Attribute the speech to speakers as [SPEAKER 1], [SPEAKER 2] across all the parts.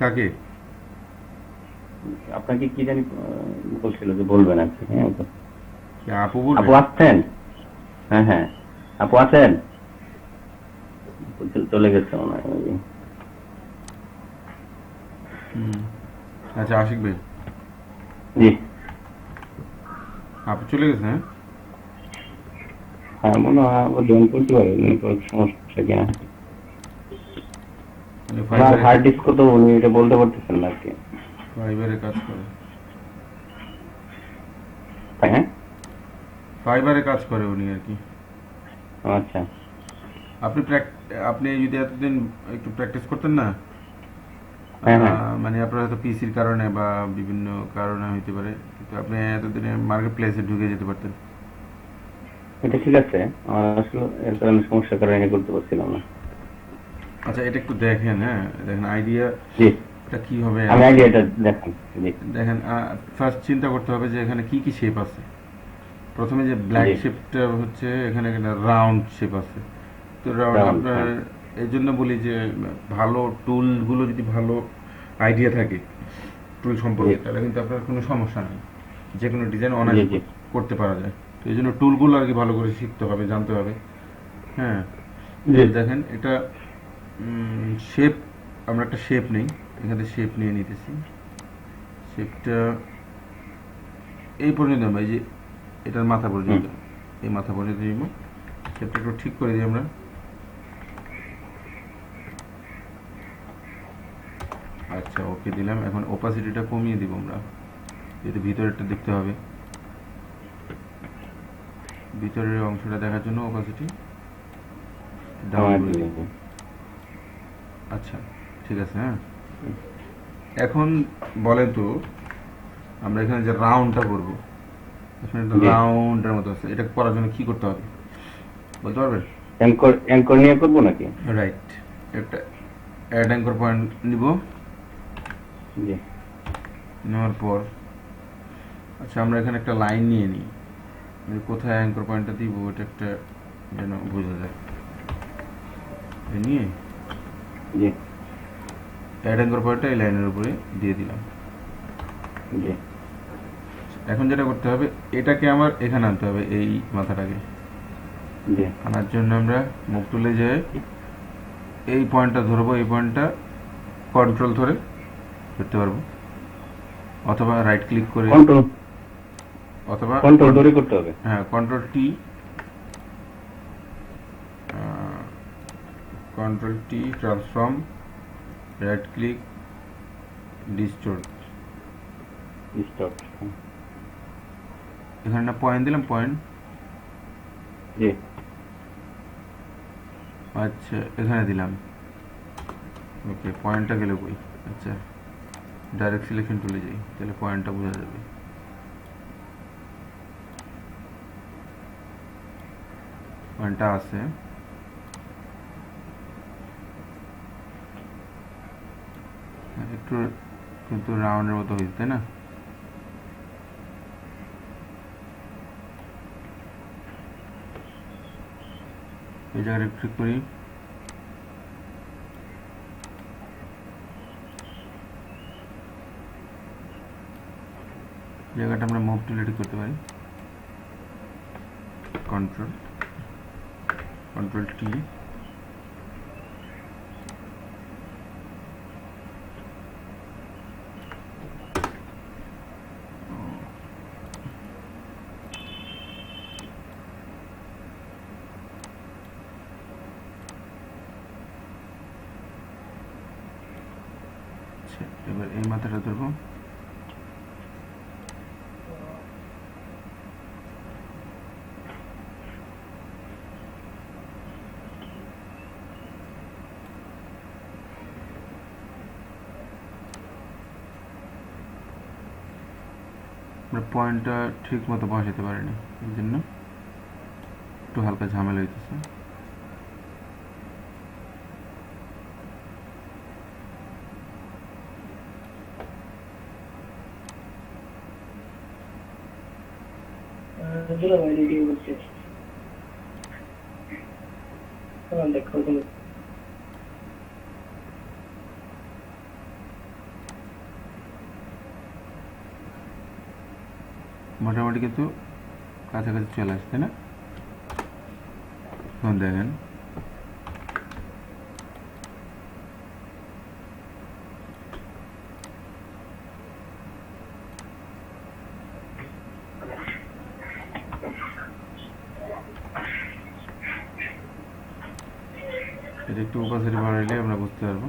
[SPEAKER 1] কাকে?
[SPEAKER 2] আপনাকে কি জানি বলছিল যে বলবেন আর কি। হ্যাঁ,
[SPEAKER 1] কি আপু
[SPEAKER 2] আপু
[SPEAKER 1] বলবে?
[SPEAKER 2] আসছেন? হ্যাঁ হ্যাঁ, আপু আছেন? চলে গেছে মনে হয় ওই।
[SPEAKER 1] হুম। আচ্ছা, আশিক ভাই,
[SPEAKER 2] জি।
[SPEAKER 1] আপু চলে গেছে, হ্যাঁ?
[SPEAKER 2] হ্যাঁ, মনে হয় আবার জয়েন করতে পারে, নেটওয়ার্ক সমস্যা কিনা।
[SPEAKER 1] উনি
[SPEAKER 2] ওনার
[SPEAKER 1] ফাইবারে
[SPEAKER 2] হার্ড ডিস্ক তো উনি এটা বলতে পারতেছেন না আর কি।
[SPEAKER 1] ফাইবারে কাজ করে।
[SPEAKER 2] তাই হ্যাঁ?
[SPEAKER 1] ফাইবারে কাজ করে উনি আর কি।
[SPEAKER 2] আচ্ছা।
[SPEAKER 1] আপনি আপনি যদি এতদিন একটু প্র্যাকটিস করতেন না,
[SPEAKER 2] হ্যাঁ হ্যাঁ,
[SPEAKER 1] মানে আপনার হয়তো পিসির কারণে বা বিভিন্ন কারণে হইতে পারে, কিন্তু আপনি এতদিনে মার্কেট প্লেসে ঢুকে যেতে পারতেন।
[SPEAKER 2] এটা ঠিক আছে। আমার আসলে এর কারণে সমস্যার কারণে করতে পারছিলাম না।
[SPEAKER 1] আচ্ছা, এটা একটু দেখেন, হ্যাঁ, দেখেন আইডিয়া
[SPEAKER 2] জি,
[SPEAKER 1] এটা কি হবে
[SPEAKER 2] আমি
[SPEAKER 1] আপনি
[SPEAKER 2] আইডিয়াটা দেখুন। জি
[SPEAKER 1] দেখেন। ফার্স্ট চিন্তা করতে হবে যে এখানে কি কি শেপ আছে। প্রথমে যে ব্ল্যাক
[SPEAKER 2] জি।
[SPEAKER 1] শেপটা হচ্ছে, এখানে একটা রাউন্ড শেপ আছে। তো রাউন্ড
[SPEAKER 2] রাউন্ড,
[SPEAKER 1] আপনার,
[SPEAKER 2] হ্যাঁ।
[SPEAKER 1] এই জন্য বলি যে ভালো টুলগুলো যদি ভালো আইডিয়া থাকে টুল
[SPEAKER 2] জি
[SPEAKER 1] সম্পর্কে, তাহলে কিন্তু আপনার কোনো সমস্যা নেই, যে কোনো ডিজাইন
[SPEAKER 2] জি
[SPEAKER 1] অনায়াসে
[SPEAKER 2] জি
[SPEAKER 1] করতে পারা যায়। তো এই জন্য টুলগুলো আর কি ভালো করে শিখতে হবে, জানতে হবে। হ্যাঁ। তো
[SPEAKER 2] জি।
[SPEAKER 1] দেখেন এটা শেপ, আমরা একটা শেপ নেই, এখানে শেপ নিয়ে নিতেছি। শেপটা এই পর্যন্ত আমরা, এই যে এটার মাথা
[SPEAKER 2] হুম।
[SPEAKER 1] পর্যন্ত, এই মাথা পর্যন্ত নিব। শেপটা একটু ঠিক করে দিই আমরা। আচ্ছা, ওকে দিলাম। এখন ওপাসিটিটা কমিয়ে দিব আমরা, যেহেতু ভিতরেরটা দেখতে হবে। ভিতরের অংশটা দেখার জন্য ওপাসিটি ডাউন
[SPEAKER 2] কমায়
[SPEAKER 1] করে দিই।
[SPEAKER 2] দিবেন।
[SPEAKER 1] আচ্ছা, ঠিক আছে, হ্যাঁ। এখন বলেন তো, আমরা এখানে যে রাউন্ডটা করবো, এখানে একটা
[SPEAKER 2] জি।
[SPEAKER 1] রাউন্ডের মতো আছে, এটা করার জন্য কি করতে হবে বলতে পারবেন?
[SPEAKER 2] অ্যাঙ্কর অ্যাঙ্কর নিয়ে করবো নাকি?
[SPEAKER 1] রাইট। একটা অ্যাড অ্যাঙ্কর পয়েন্ট নিব।
[SPEAKER 2] জি
[SPEAKER 1] নেওয়ার পর, আচ্ছা, আমরা এখানে একটা লাইন নিয়ে নিই। কোথায় অ্যাঙ্কর পয়েন্টটা দিব এটা একটা যেন বোঝা যায়। এই নিয়ে
[SPEAKER 2] জি
[SPEAKER 1] অ্যাড অ্যাঙ্কর পয়েন্টটা এই লাইনের উপরে দিয়ে দিলাম।
[SPEAKER 2] জি
[SPEAKER 1] এখন যেটা করতে হবে, এটাকে আমার এখানে আনতে হবে, এই মাথাটাকে
[SPEAKER 2] জি।
[SPEAKER 1] আনার জন্য আমরা মুভ টুলে যাই, এই পয়েন্টটা ধরবো, এই পয়েন্টটা কন্ট্রোল ধরে ধরতে পারবো, অথবা রাইট ক্লিক করে,
[SPEAKER 2] কন্ট্রোল
[SPEAKER 1] অথবা
[SPEAKER 2] কন্ট্রোল ধরে করতে হবে।
[SPEAKER 1] হ্যাঁ, control T, control T transform, right click, distort.
[SPEAKER 2] Stop.
[SPEAKER 1] এখানে একটা পয়েন্ট দিলাম, পয়েন্ট।
[SPEAKER 2] জি
[SPEAKER 1] আচ্ছা, এখানে দিলাম। ওকে, পয়েন্টটা গেলে কই? আচ্ছা, ডাইরেক্ট সিলেকশন চলে যাই, তাহলে পয়েন্টটা বোঝা যাবে। পয়েন্টটা আছে। একটু কিন্তু রাউন্ডের মতো হয়েছে, তাই না? এই জায়গাটা একটু ঠিক করি। জায়গাটা আমরা মুভ টুলে ঠিক করতে পারি। কন্ট্রোল, কন্ট্রোল টি, আচ্ছা, এবার এই মাথাটা ধরবো। আমরা পয়েন্টটা ঠিক মতো বসাতে পারিনি, এই জন্য একটু হালকা ঝামেলা হইতেছে।
[SPEAKER 3] দুলাভাই রেডি করছে। দেখো তুমি
[SPEAKER 1] মোটামুটি কিন্তু কাছাকাছি চলে আসছে, তাই না? এখন দেখেন এটা একটু ওপাসিটি বাড়াইলে আমরা বুঝতে পারবো।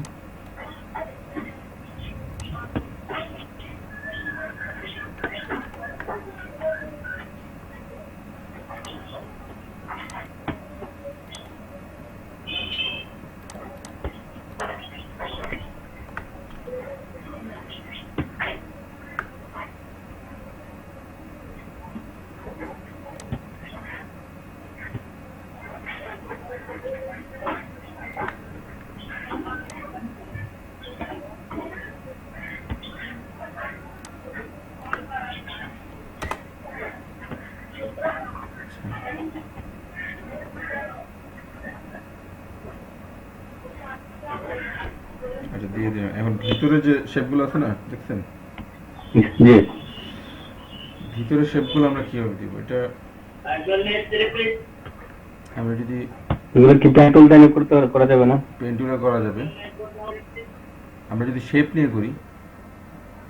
[SPEAKER 1] আচ্ছা, দিয়ে দিলাম। এখন ভিতরে যে শেপগুলো আছে না, দেখছেন?
[SPEAKER 2] জি,
[SPEAKER 1] ভিতরে শেপগুলো আমরা কিভাবে দিব? এটা আমরা যদি
[SPEAKER 2] এগুলো কি পেন টুল দিয়ে করা যাবে না?
[SPEAKER 1] পেন টুলে করা যাবে। আমরা যদি শেপ নিয়ে করি,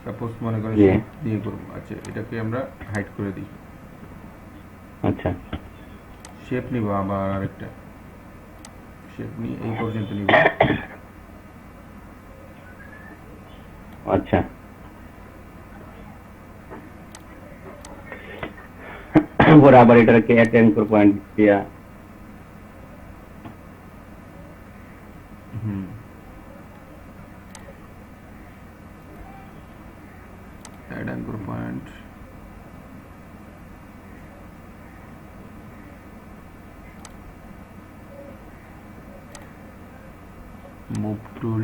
[SPEAKER 1] সাপোজ মনে করেন
[SPEAKER 2] জি।
[SPEAKER 1] শেপ নিয়ে করবো, আচ্ছা এটাকে আমরা হাইড করে দিই।
[SPEAKER 2] আচ্ছা,
[SPEAKER 1] শেপ নিব, আবার আরেকটা শেপ নিয়ে এই পর্যন্ত নিব।
[SPEAKER 2] আচ্ছা। পরে আবার এটাকে অ্যাড অ্যাঙ্কর পয়েন্ট দিয়া
[SPEAKER 1] হুম, add anchor point, move tool,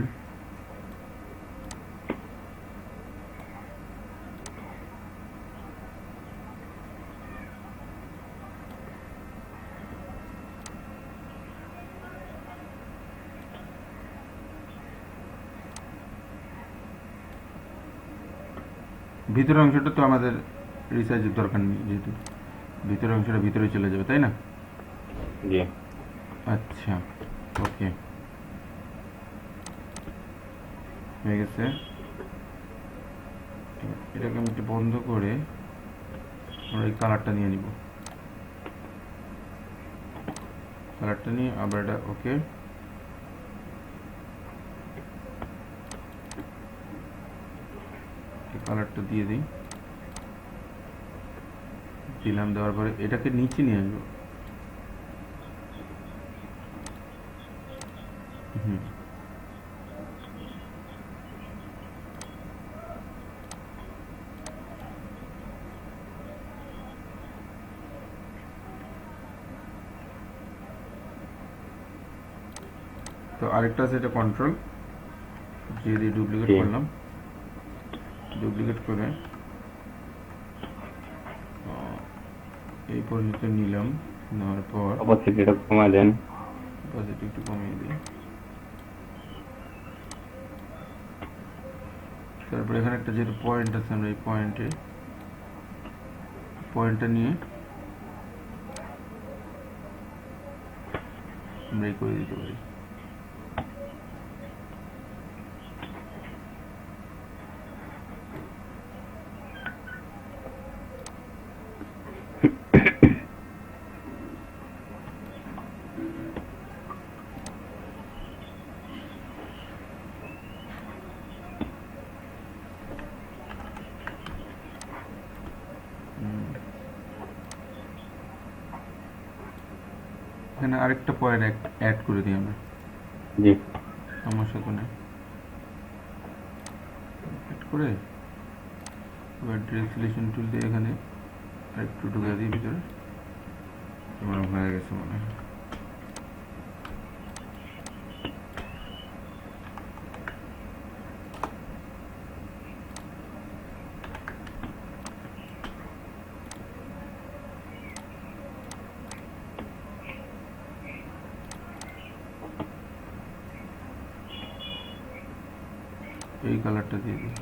[SPEAKER 1] ভিতরের অংশটা তো আমাদের রিসাইজের দরকার নেই, যেহেতু ভিতরের অংশটা ভিতরে চলে যাবে, তাই না?
[SPEAKER 2] জি।
[SPEAKER 1] আচ্ছা, ওকে, হয়ে গেছে। এটাকে আমি একটু বন্ধ করে আমরা এই কালারটা নিয়ে নিব। কালারটা নিয়ে আবার এটা ওকে, কালারটা দিয়ে দিই। দিলাম, দেওয়ার পরে এটাকে নিচে নিয়ে আসবো। হুম, তো আরেকটা আছে, এটা কন্ট্রোল দিয়ে ডুপ্লিকেট
[SPEAKER 2] জি।
[SPEAKER 1] করলাম। ডুপ্লিকেট করে এই পর্যন্ত নিলাম, নেওয়ার পর
[SPEAKER 2] অপরচুনিটিটা কমায় দেন।
[SPEAKER 1] পজিটিভ একটু কমিয়ে দিই। তারপরে এখানে একটা যেহেতু পয়েন্ট আছে, আমরা এই পয়েন্টটা নিয়ে আমরা এই করে দিতে পারি। এখানে আরেকটা পয়েন্ট অ্যাড করে দিই আমরা,
[SPEAKER 2] জি।
[SPEAKER 1] সমস্যা তো নেই। অ্যাড করে এবার ড্রেস সিলেকশন টুল দিয়ে এখানে আরেকটু ঢুকে দিই ভিতরে। আমার হয়ে গেছে মনে হয়। এই কালারটা দিয়ে দিই।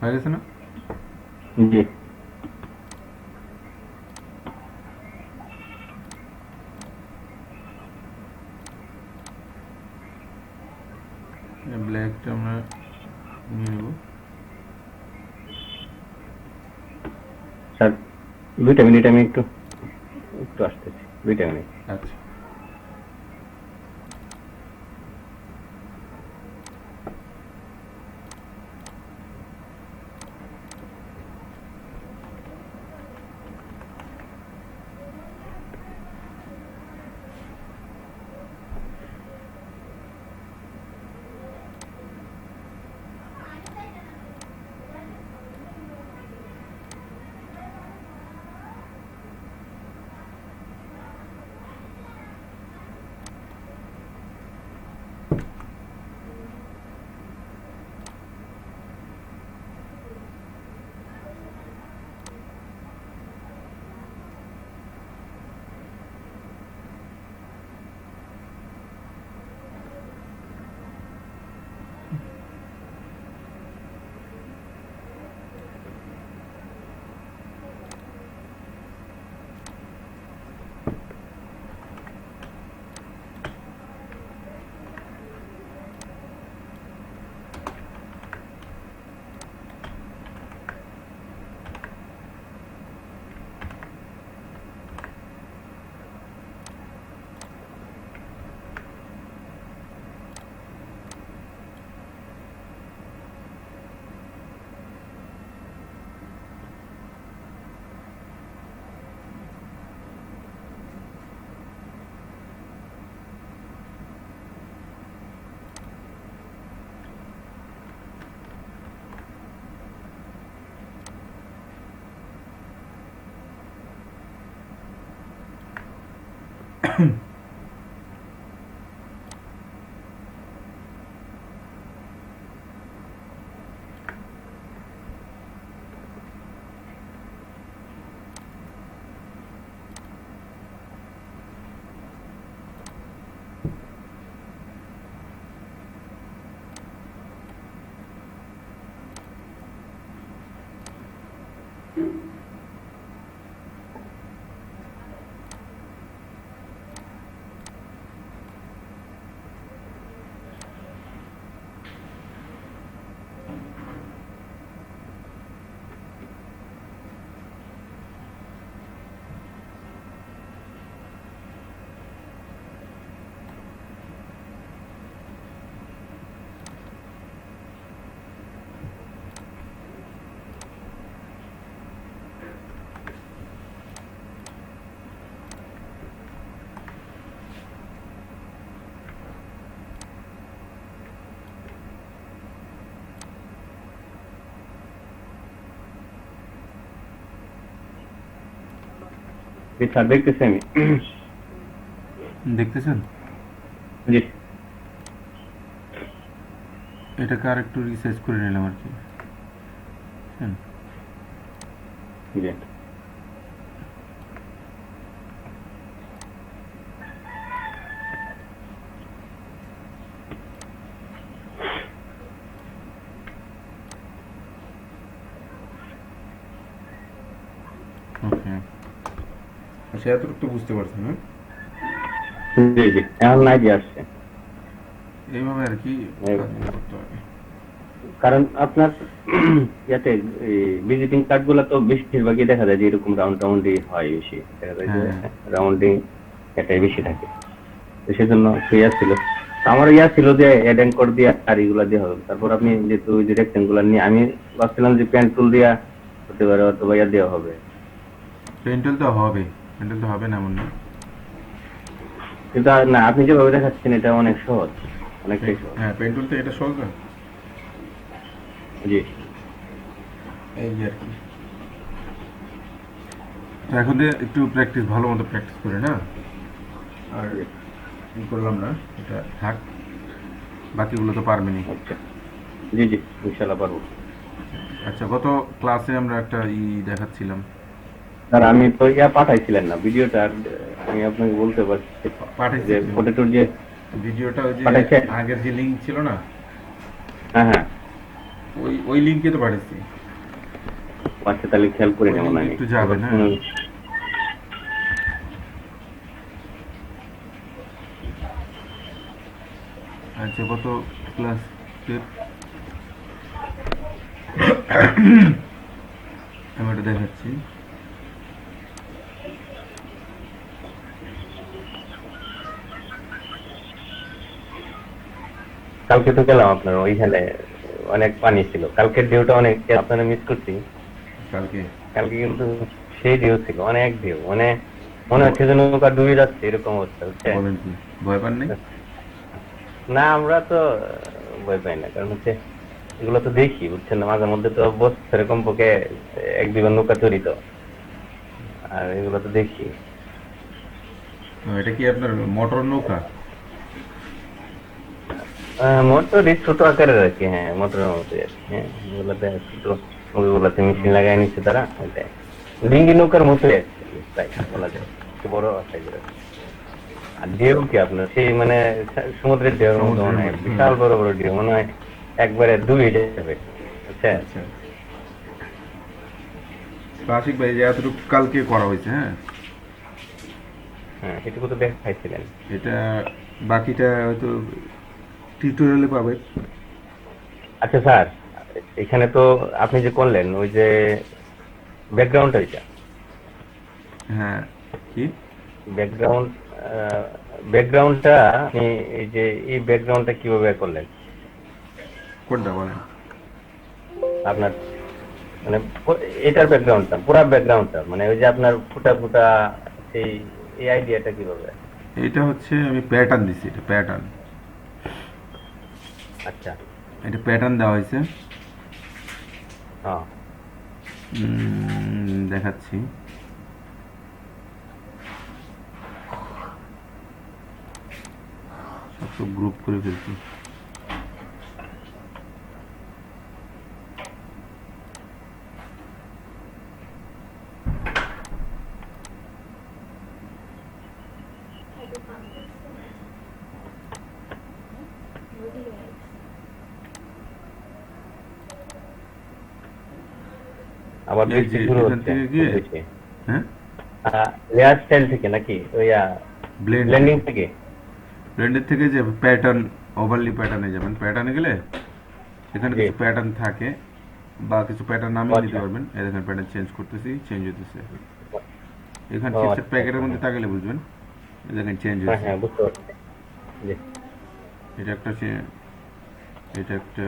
[SPEAKER 1] হয়ে গেছে না?
[SPEAKER 2] জি
[SPEAKER 1] ব্ল্যাকটা আমরা নিয়ে নেব।
[SPEAKER 2] স্যার 2টা মিনিট আমি একটু একটু আসতেছি 2টা মিনিট।
[SPEAKER 1] আচ্ছা,
[SPEAKER 2] স্যার দেখতেছি আমি।
[SPEAKER 1] দেখতেছেন?
[SPEAKER 2] জি
[SPEAKER 1] এটাকে আর একটু রিসার্চ করে নিলাম আর কি। বুঝছেন?
[SPEAKER 2] জি
[SPEAKER 1] ওকে, আচ্ছা, এতটুকু তো বুঝতে পারছেন না?
[SPEAKER 2] জি জি এখন নাই দিয়ে আসছে।
[SPEAKER 1] এইভাবে আর কি
[SPEAKER 2] এই-
[SPEAKER 1] কাজগুলো করতে হবে।
[SPEAKER 2] কারণ আপনার ইয়াতে ভিজিটিং কার্ড গুলা তো বেশিরভাগই দেখা যায় যে এরকম রাউন্ড রাউন্ডই হয়, বেশি দেখা যায় যে
[SPEAKER 1] হ্যাঁ।
[SPEAKER 2] রাউন্ডিং এটাই বেশি থাকে। তো সেজন্য একটু ইয়া ছিল, তো আমার ইয়া ছিল যে অ্যাড কোড দিয়ে আর এগুলা দিয়ে হবে। তারপর আপনি যেহেতু ওই যে রেক্টেঙ্গুলার নিয়ে, আমি ভাবছিলাম যে পেন টুল দিয়া হতে পারে অথবা ইয়া দেওয়া হবে,
[SPEAKER 1] পেন্টেল তো হবে, পেন্টেল তো হবে না এমন না।
[SPEAKER 2] কিন্তু না, আপনি যেভাবে দেখাচ্ছেন এটা অনেক সহজ, অনেকটাই সহজ।
[SPEAKER 1] হ্যাঁ, পেন্টুল তো এটা সহজ না।
[SPEAKER 2] জি
[SPEAKER 1] এই আর কি। তো এখন দিয়ে একটু প্র্যাকটিস, ভালো মতো প্র্যাকটিস করে না, আর ই করলাম না, এটা থাক, বাকিগুলো তো পারবেনই।
[SPEAKER 2] আচ্ছা, জি জি ইনশাল্লাহ পারবো।
[SPEAKER 1] আচ্ছা, গত ক্লাসে আমরা একটা দেখাচ্ছিলাম।
[SPEAKER 2] স্যার আমি তো ইয়া পাঠাইছিলেন না ভিডিওটা, আর আমি আপনাকে বলতে পারছি যে
[SPEAKER 1] পাঠাইছি
[SPEAKER 2] পটেটোর যে
[SPEAKER 1] ভিডিওটা ওই যে
[SPEAKER 2] পাঠাইছে?
[SPEAKER 1] আগের যে লিঙ্ক ছিল না,
[SPEAKER 2] হ্যাঁ হ্যাঁ,
[SPEAKER 1] ওই লিঙ্কে তো পাঠিয়েছি।
[SPEAKER 2] আচ্ছা তাহলে খেয়াল করে
[SPEAKER 1] ওই
[SPEAKER 2] নেব
[SPEAKER 1] link
[SPEAKER 2] না
[SPEAKER 1] এ
[SPEAKER 2] আমি।
[SPEAKER 1] একটু যাবেন, হ্যাঁ। আচ্ছা, কত ক্লাস আমি এটা দেখাচ্ছি।
[SPEAKER 2] কালকে তো গেলাম আপনার ওইখানে, অনেক পানি ছিল। কালকের ঢেউটা অনেক আপনারা মিস করছি।
[SPEAKER 1] কালকে
[SPEAKER 2] কালকে কিন্তু সেই ঢেউ ছিল, অনেক ঢেউ, মানে মনে হচ্ছে যে নৌকা ডুবে যাচ্ছে এরকম অবস্থা, বুঝছেন?
[SPEAKER 1] বলেন কি, ভয় পান নাই?
[SPEAKER 2] না আমরা তো ভয় পাই না, কারণ হচ্ছে এগুলো তো দেখি, বুঝছেন না, মাঝে মধ্যে তো বছরে কমপক্ষে এক দুইবার নৌকা চুরি তো, আর এগুলো তো দেখি।
[SPEAKER 1] এটা কি আপনার মোটর নৌকা?
[SPEAKER 2] মোটর ছোট আকারের আর কি, হ্যাঁ মোটরের মতো আর কি, হ্যাঁ এগুলোতে ছোট, ওগুলোতে মেশিন লাগাই নিচ্ছে তারা, ওইটাই ডিঙ্গি নৌকার মতোই আর কি, তাই বলা যায়, একটু বড় সাইজের। আর ঢেউ কি আপনার সেই মানে সমুদ্রের ঢেউর মতো মনে হয়, বিশাল বড় বড় ঢেউ, মনে হয় একবারে ডুবে যাবে, বুঝছেন?
[SPEAKER 1] আচ্ছা, তো আশিক ভাই, যে এতটুকু কালকে করা হয়েছে, হ্যাঁ,
[SPEAKER 2] হ্যাঁ এটুকু তো দেখাইছিলেন।
[SPEAKER 1] এটা বাকিটা হয়তো টিউটোরিয়ালে পাবে।
[SPEAKER 2] আচ্ছা স্যার, এখানে তো আপনি যে করলেন ওই যে ব্যাকগ্রাউন্ডটা, এটা
[SPEAKER 1] হ্যাঁ, কি
[SPEAKER 2] ব্যাকগ্রাউন্ড, ব্যাকগ্রাউন্ডটা আপনি এই যে এই ব্যাকগ্রাউন্ডটা কিভাবে করলেন
[SPEAKER 1] কোনটা বলেন?
[SPEAKER 2] আপনার, মানে এটার ব্যাকগ্রাউন্ডটা, পুরা ব্যাকগ্রাউন্ডটা, মানে ওই যে আপনার ফুটা ফুটা সেই, এই আইডিয়াটা কিভাবে?
[SPEAKER 1] এটা হচ্ছে আমি প্যাটার্ন দিছি, এটা প্যাটার্ন,
[SPEAKER 2] আচ্ছা,
[SPEAKER 1] এটা প্যাটার্ন দেওয়া হয়েছে।
[SPEAKER 2] হ্যাঁ
[SPEAKER 1] দেখাচ্ছি। সব তো গ্রুপ করে ফেলছি।
[SPEAKER 2] আবার
[SPEAKER 1] এই
[SPEAKER 2] বৃষ্টি
[SPEAKER 1] যে
[SPEAKER 2] শুরু
[SPEAKER 1] এখান
[SPEAKER 2] হচ্ছে
[SPEAKER 1] থেকে
[SPEAKER 2] খুব
[SPEAKER 1] গিয়ে,
[SPEAKER 2] বেশি।
[SPEAKER 1] হ্যাঁ,
[SPEAKER 2] লেয়ার স্টাইল থেকে নাকি ওই ব্লেন্ডিং থেকে?
[SPEAKER 1] ব্লেন্ডের থেকে যে প্যাটার্ন, ওভারলি প্যাটার্নে যাবেন। প্যাটার্নে গেলে এখানে
[SPEAKER 2] জি।
[SPEAKER 1] কিছু প্যাটার্ন থাকে, বা কিছু প্যাটার্ন নামিয়ে নিতে
[SPEAKER 2] আচ্ছা।
[SPEAKER 1] পারবেন। এই দেখেন প্যাটার্ন চেঞ্জ করতেছি, চেঞ্জ হতেছে। এখানে
[SPEAKER 2] ও,
[SPEAKER 1] চিপসেট
[SPEAKER 2] আচ্ছা,
[SPEAKER 1] প্যাকেটের মধ্যে
[SPEAKER 2] আচ্ছা।
[SPEAKER 1] তাকালে বুঝবেন, এই দেখেন চেঞ্জ
[SPEAKER 2] হ্যাঁ
[SPEAKER 1] হয়েছে।
[SPEAKER 2] হ্যাঁ বুঝতে পারছি। জি।
[SPEAKER 1] এটা একটা এটা একটা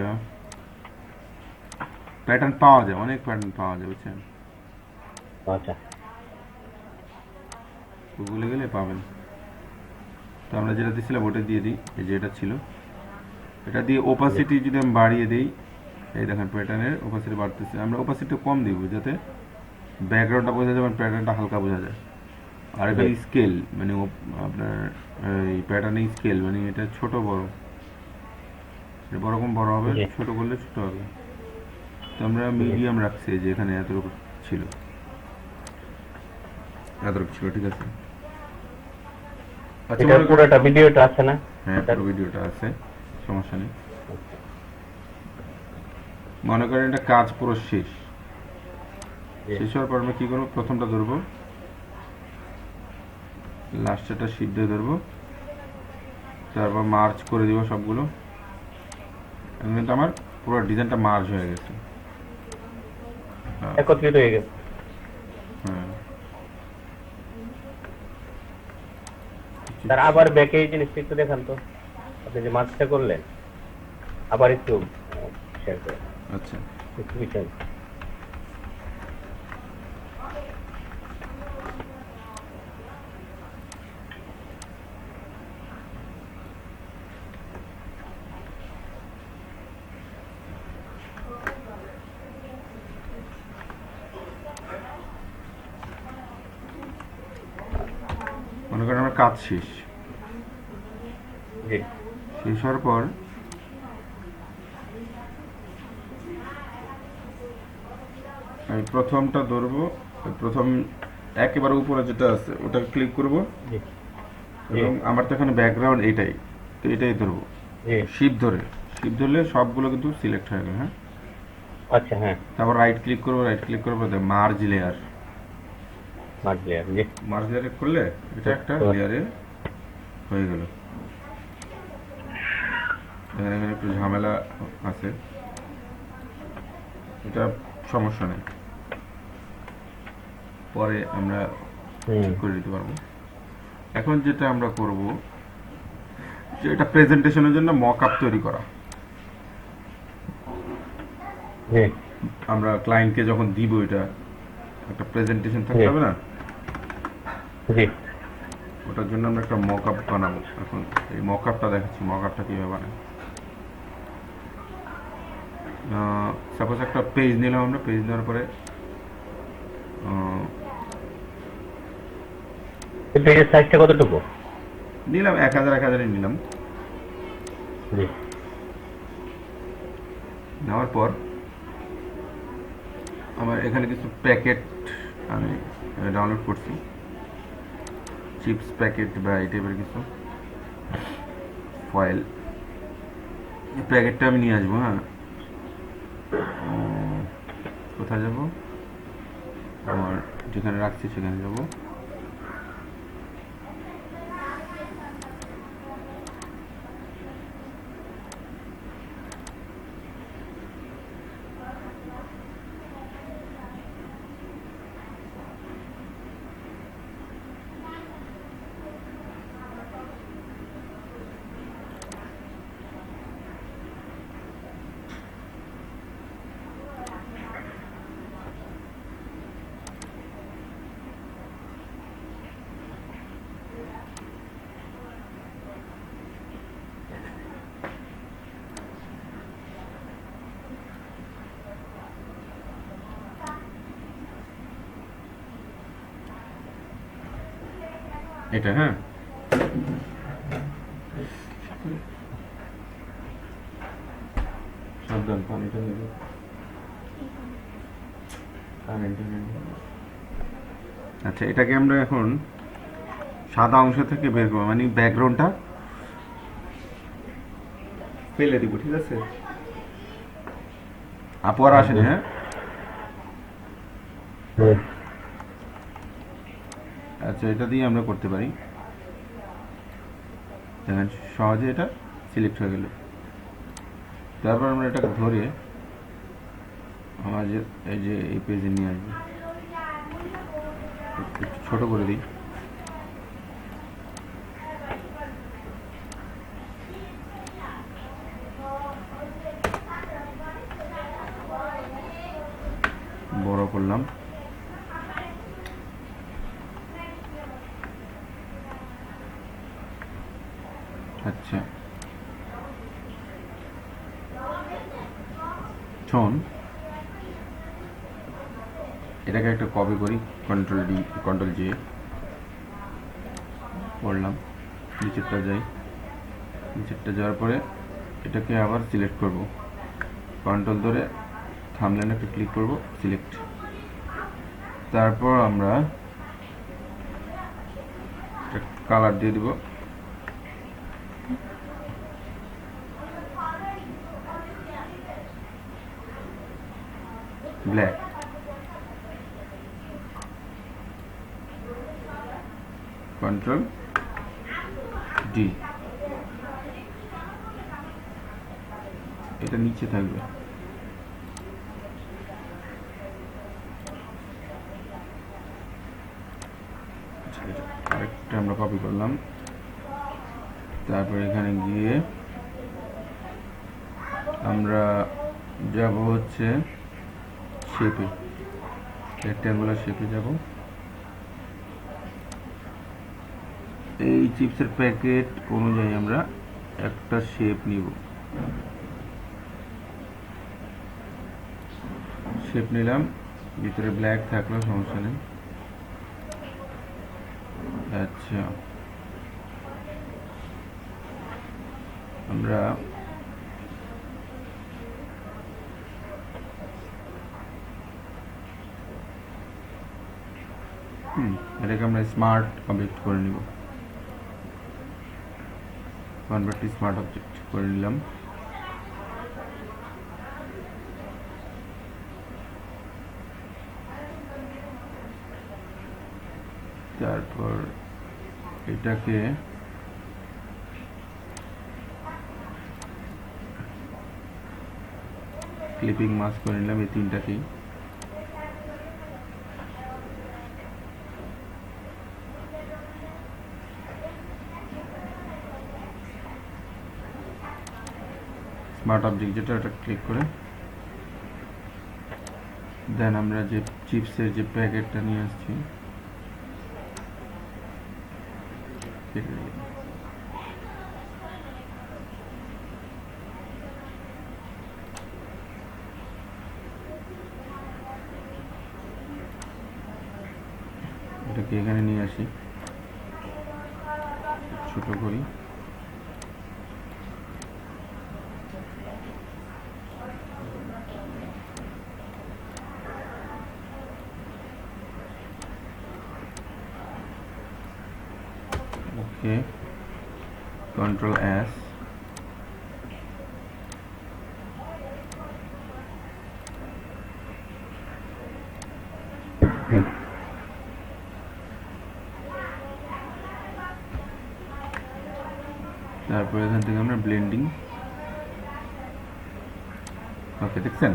[SPEAKER 1] প্যাটার্ন পাওয়া যায়, অনেক প্যাটার্ন পাওয়া যায়, বুঝছেন?
[SPEAKER 2] আচ্ছা।
[SPEAKER 1] গুগলে গেলে পাবেন। তো আমরা যেটা দিয়েছিলাম ওটা দিয়ে দিই, এই যে এটা ছিল, এটা দিয়ে ওপাসিটি যদি আমি বাড়িয়ে দিই, এই দেখেন প্যাটার্নের ওপাসিটি বাড়তেছে। আমরা ওপাসিটি কম দিব যাতে ব্যাকগ্রাউন্ডটা বোঝা যায়, প্যাটার্নটা হালকা বোঝা যায়। আর এখানে স্কেল, মানে আপনার এই প্যাটার্নের স্কেল, মানে এটা ছোট বড়, এটা বড় কম বড় হবে,
[SPEAKER 2] জি।
[SPEAKER 1] ছোট করলে ছোট হবে। তো আমরা মিডিয়াম রাখছি, যে এখানে এতটুকু ছিল, এতটুকু ছিল, ঠিক আছে। আচ্ছা,
[SPEAKER 2] এটা পুরোটা ভিডিওটা আছে না?
[SPEAKER 1] হ্যাঁ, পুরো ভিডিওটা আছে, সমস্যা নেই। মনে করেন এটা কাজ পুরো শেষ,
[SPEAKER 2] জি।
[SPEAKER 1] শেষ হওয়ার পর আমরা কি করবো, প্রথমটা ধরবো, লাস্টেরটা শিপ দিয়ে ধরবো, তারপর মার্চ করে দিব সবগুলো। এখন কিন্তু আমার পুরো ডিজাইনটা মার্জ হয়ে গেছে।
[SPEAKER 2] একত্রিত হয়ে গেছে।
[SPEAKER 1] হ্যাঁ,
[SPEAKER 2] স্যার আবার ব্যাকে এই জিনিসটা একটু দেখান তো, আপনি যে মার্কসটা করলেন, আবার একটু শেয়ার করেন,
[SPEAKER 1] আচ্ছা,
[SPEAKER 2] একটু বিষয়।
[SPEAKER 1] মনে করেন আমার কাজ শেষ,
[SPEAKER 2] জি।
[SPEAKER 1] শেষ হওয়ার পর আমি প্রথমটা ধরবো, প্রথম একেবারে উপরে যেটা আছে ওটা ক্লিক করব,
[SPEAKER 2] জি।
[SPEAKER 1] এবং আমার তো এখানে ব্যাকগ্রাউন্ড এটাই, তো এটাই ধরবো,
[SPEAKER 2] জি
[SPEAKER 1] শিপ ধরলে সবগুলো কিন্তু সিলেক্ট হয়ে গেল। হ্যাঁ,
[SPEAKER 2] আচ্ছা হ্যাঁ
[SPEAKER 1] তারপর রাইট ক্লিক করবো মার্জ লেয়ার।
[SPEAKER 2] স্মার্ট লেয়ার জি
[SPEAKER 1] মার্জ লেয়ারে করলে এটা একটা
[SPEAKER 2] তো
[SPEAKER 1] লেয়ারে হয়ে গেল। এখানে একটু ঝামেলা আছে, এটা সমস্যা নেই, পরে আমরা ঠিক করে দিতে পারবো। এখন যেটা আমরা করব, যে এটা প্রেজেন্টেশনের জন্য মক আপ তৈরি করা।
[SPEAKER 2] জি
[SPEAKER 1] আমরা ক্লায়েন্টকে যখন দিব, এটা একটা প্রেজেন্টেশন থাকতে হবে না,
[SPEAKER 2] জি
[SPEAKER 1] ওটার জন্য আমরা একটা মক আপ বানাবো। এখন এই মক আপটা দেখাচ্ছি, মক আপটা কীভাবে বানাই। সাপোজ একটা পেজ নিলাম, আমরা পেজ নেওয়ার পরে
[SPEAKER 2] পেজের সাইজটা কতটুকু
[SPEAKER 1] নিলাম 1000 নিলাম।
[SPEAKER 2] জি
[SPEAKER 1] নেওয়ার পর আমার এখানে কিছু প্যাকেট আমি ডাউনলোড করছি, চিপস প্যাকেট বা এই টাইপের কিছু ফয়েল। এই প্যাকেটটা আমি নিয়ে আসবো। হ্যাঁ, কোথায় যাব, আমার যেখানে রাখছি সেখানে যাব। এটা, হ্যাঁ, সাবধান, পানিটা নেবে, আচ্ছা এটাকে আমরা এখন সাদা অংশ থেকে বের করবো, মানে ব্যাকগ্রাউন্ডটা ফেলে দিব। ঠিক আছে, আপু আর আসেনি। হ্যাঁ, আচ্ছা এটা দিয়ে আমরা করতে পারি। দেখেন সহজে এটা সিলেক্ট হয়ে গেল। তারপর আমরা এটাকে ধরে আমার যে এই পেজে নিয়ে আসবো, একটু ছোট করে দিই। বড় করলাম। আচ্ছা শোন, এটাকে একটা কপি করি, কন্ট্রোল জে করলাম, নিচেরটা যাই, নিচেরটা যাওয়ার পরে এটাকে আবার সিলেক্ট করব, কন্ট্রোল ধরে থাম্বনেইলে একটা ক্লিক করব, সিলেক্ট। তারপর আমরা কালার দিয়ে দিব, ব্ল্যাক। কন্ট্রোল ডি, এটা নিচে থাকবে। আরেকটা আমরা কপি করলাম, তারপর এখানে গিয়ে আমরা যাব হচ্ছে শেপে, রেক্ট্যাঙ্গুলার শেপে যাব। এই চিপসের প্যাকেট অনুযায়ী আমরা একটা শেপ নিব, শেপ নিলাম, ভিতরে ব্ল্যাক থাকলেও সমস্যা নেই। আচ্ছা আমরা এটাকে আমরা স্মার্ট অবজেক্ট করে নিব। কনভার্ট টু স্মার্ট অবজেক্ট করে নিলাম। তারপর এটাকে ক্লিপিং মাস্ক করে নিলাম, এই তিনটাকেই। স্মার্ট অবজেক্ট যেটা, ওটা ক্লিক করে দেন আমরা যে চিপসের যে প্যাকেটটা নিয়ে আসছি কেটে নিলাম। এটাকে এখানে নিয়ে আসি, ছোট করি। ওকে, কন্ট্রোল এস। তারপর এখান থেকে আমরা ব্লেন্ডিং। ওকে, দেখছেন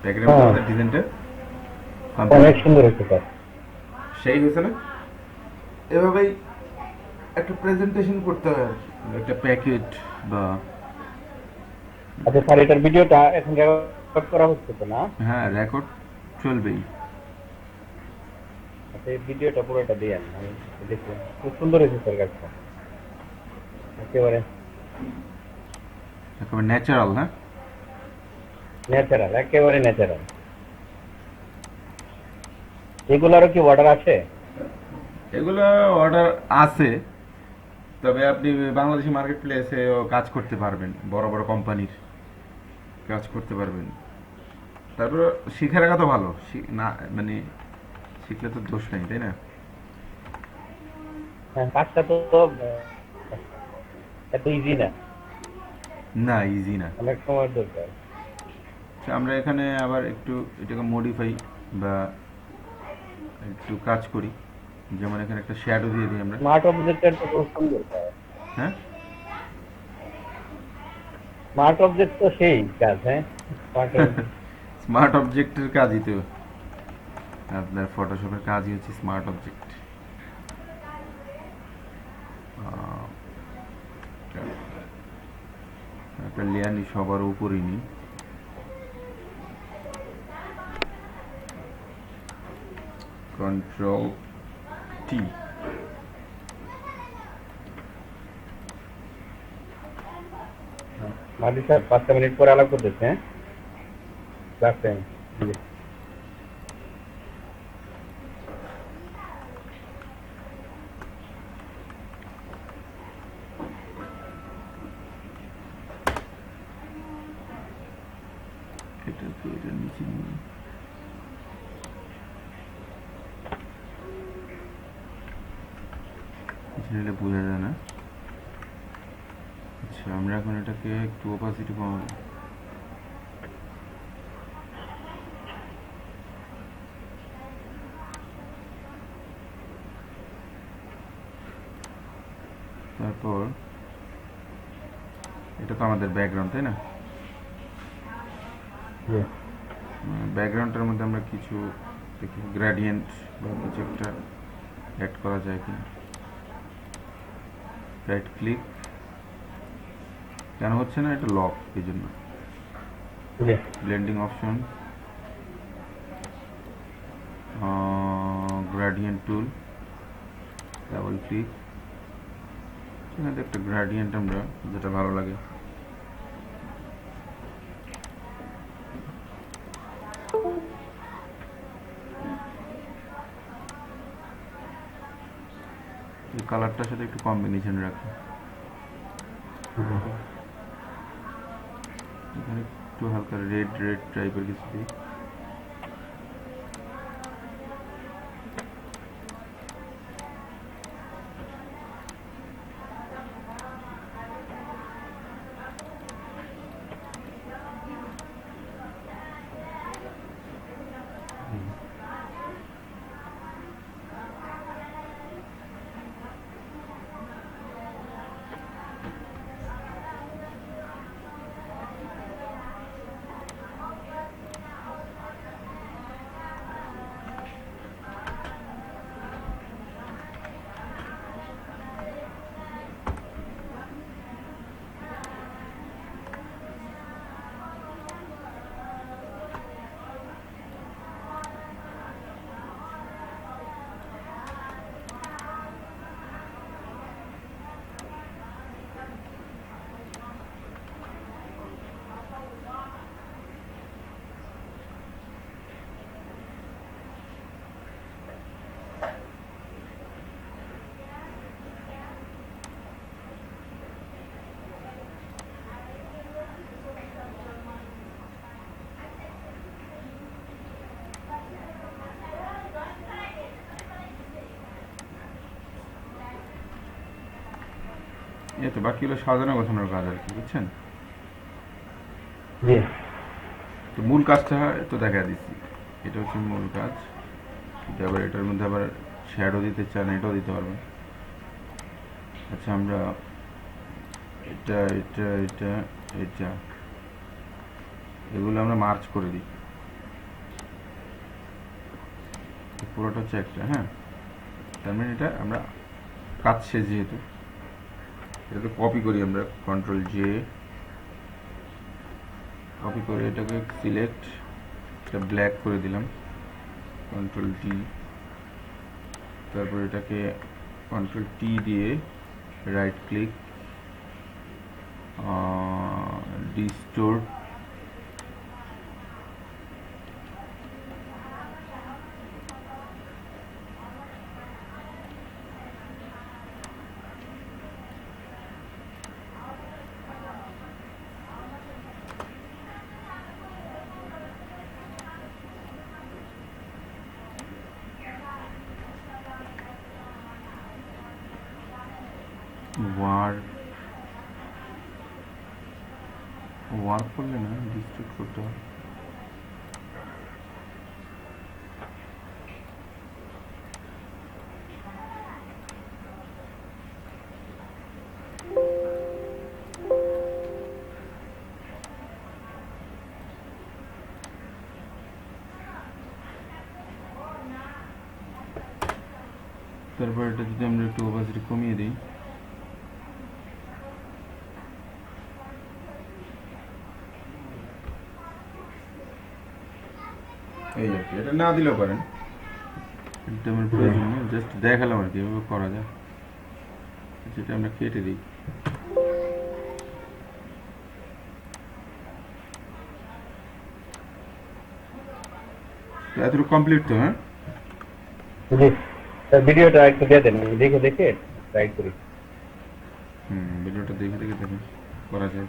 [SPEAKER 1] প্যাকেটের মধ্যে ডিজাইনটা
[SPEAKER 2] অনেক সুন্দর হয়েছে স্যার।
[SPEAKER 1] সেই হয়েছে না? এভাবেই একটা প্রেজেন্টেশন করতে হয় আর কি, একটা প্যাকেট বা।
[SPEAKER 2] আচ্ছা স্যার, এটার ভিডিওটা এখন রেকর্ড করা হচ্ছে তো না?
[SPEAKER 1] হ্যাঁ, রেকর্ড চলবেই।
[SPEAKER 2] আচ্ছা, এই ভিডিওটা পুরোটা দিয়েন, আমি দেখি। খুব সুন্দর হয়েছে স্যার কাজটা, একেবারে
[SPEAKER 1] একেবারে ন্যাচারাল। হ্যাঁ,
[SPEAKER 2] ন্যাচারাল, একেবারে ন্যাচারাল। এগুলারও কি অর্ডার আছে?
[SPEAKER 1] এগুলো অর্ডার আছে, তবে আপনি বাংলাদেশি মার্কেট প্লেসে কাজ করতে পারবেন, বড় বড় কোম্পানির কাজ করতে পারবেন। তারপর শিখে রাখা তো ভালো, না মানে শিখলে তো দোষ নেই, তাই না?
[SPEAKER 2] হ্যাঁ, কাজটা তো এত ইজি না,
[SPEAKER 1] না, ইজি না।
[SPEAKER 2] অনেক সময় দরকার।
[SPEAKER 1] তো আমরা এখানে আবার একটু এটাকে মডিফাই বা একটু কাজ করি, যেমন এখানে একটা শ্যাডো দিয়ে দিই আমরা।
[SPEAKER 2] স্মার্ট অবজেক্টের তো খুব সুন্দর।
[SPEAKER 1] হ্যাঁ,
[SPEAKER 2] স্মার্ট অবজেক্ট তো সেই কাজ। হ্যাঁ, স্মার্ট অবজেক্ট
[SPEAKER 1] স্মার্ট অবজেক্টের কাজই তো আপনার ফটোশপের কাজই হচ্ছে স্মার্ট অবজেক্ট। একটা লেয়ার নি, সবার উপরে নি। Control T.
[SPEAKER 2] মাঝি স্যার 5 মিনিট পরে আলাপ করতেছে। হ্যাঁ, রাখছেন।
[SPEAKER 1] এটাকে এটার নিচে নিয়ে নিলে বোঝা যায় না। আচ্ছা, আমরা এখন এটাকে একটু ওপাসিটি কমাবো। তারপর এটা তো আমাদের ব্যাকগ্রাউন্ড, তাই না? ব্যাকগ্রাউন্ডের মধ্যে আমরা কিছু দেখি গ্রেডিয়েন্ট বা কিছু একটা অ্যাড করা যায় কিনা। রাইট ক্লিক, কেন হচ্ছে না? এটা লক, এই জন্য। ব্লেন্ডিং অপশন, গ্রেডিয়েন্ট টুল, ডাবল ক্লিক। সেখানে একটা গ্রেডিয়েন্ট আমরা যেটা ভালো লাগে এই কালারটার সাথে একটু কম্বিনেশন রাখি। এখানে একটু হালকা রেড রেড টাইপের কিছু দিই। এই তো বাকি হলো সাজানো গোছানোর কাজ আর কি, বুঝছেন?
[SPEAKER 2] জি
[SPEAKER 1] তো মূল কাজটা তো দেখা দিচ্ছি, এটা হচ্ছে মূল কাজ। যদি আবার এটার মধ্যে আবার শ্যাডো দিতে চান এটাও দিতে পারবেন। আচ্ছা আমরা এটা এটা এটা এটা এগুলো আমরা মার্চ করে দিই, পুরোটা হচ্ছে একটা। হ্যাঁ, তার মানে এটা আমরা কাজ শেষ যেহেতু, এটাকে কপি করি আমরা, কন্ট্রোল জে, কপি করে এটাকে সিলেক্ট, এটা ব্ল্যাক করে দিলাম, কন্ট্রোল টি, তারপর এটাকে কন্ট্রোল টি দিয়ে রাইট ক্লিক, ডিস্টোর্ট, ওয়ার্ক করলে না, ডিস্টোর্ট করতে হবে। তারপর এটা যদি আমরা একটু ওপাসিটি কমিয়ে দিই, এই আর কি। এটা না দিলেও পারেন, এটা আমার প্রয়োজন নেই, জাস্ট দেখালাম আর কি এভাবে করা যায়। যেটা আমরা কেটে দিই, এতটুকু কমপ্লিট তো? হ্যাঁ,
[SPEAKER 2] জি ভিডিওটা একটু দিয়ে দেন, আমি দেখে দেখে ট্রাই করি।
[SPEAKER 1] ভিডিওটা দেখে দেখে দেখুন করা যায়।